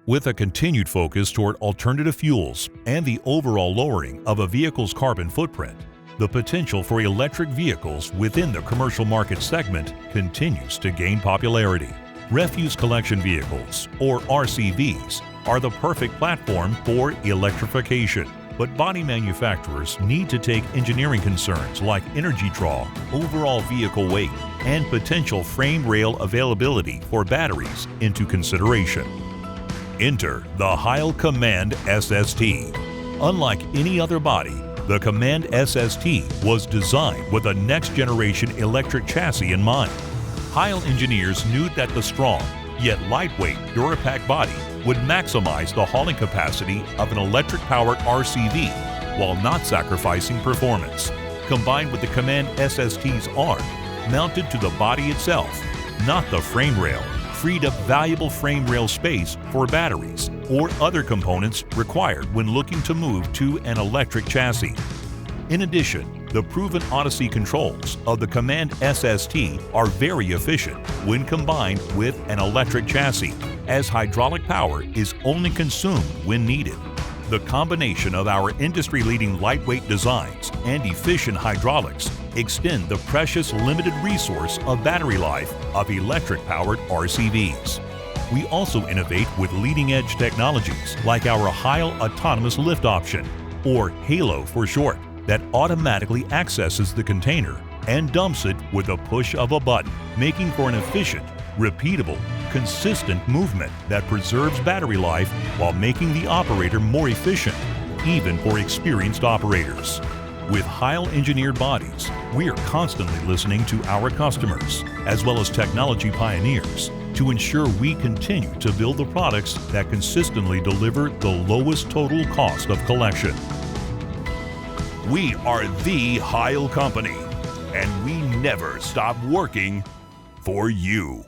With a continued focus toward alternative fuels and the overall lowering of a vehicle's carbon footprint, the potential for electric vehicles within the commercial market segment continues to gain popularity. Refuse collection vehicles, or RCVs, are the perfect platform for electrification. But body manufacturers need to take engineering concerns like energy draw, overall vehicle weight, and potential frame rail availability for batteries into consideration. Enter the Heil Command-SST. Unlike any other body, the Command-SST was designed with a next-generation electric chassis in mind. Heil engineers knew that the strong, yet lightweight Durapack body would maximize the hauling capacity of an electric-powered RCV while not sacrificing performance. Combined with the Command-SST's arm mounted to the body itself, not the frame rail, freed up valuable frame rail space for batteries or other components required when looking to move to an electric chassis. In addition, the proven Odyssey controls of the Command-SST are very efficient when combined with an electric chassis, as hydraulic power is only consumed when needed. The combination of our industry-leading lightweight designs and efficient hydraulics extend the precious limited resource of battery life of electric-powered RCVs. We also innovate with leading-edge technologies like our Heil Autonomous Lift Option, or HALO for short, that automatically accesses the container and dumps it with a push of a button, making for an efficient, repeatable, consistent movement that preserves battery life while making the operator more efficient, even for experienced operators. With Heil engineered bodies, we are constantly listening to our customers, as well as technology pioneers, to ensure we continue to build the products that consistently deliver the lowest total cost of collection. We are the Heil Company, and we never stop working for you.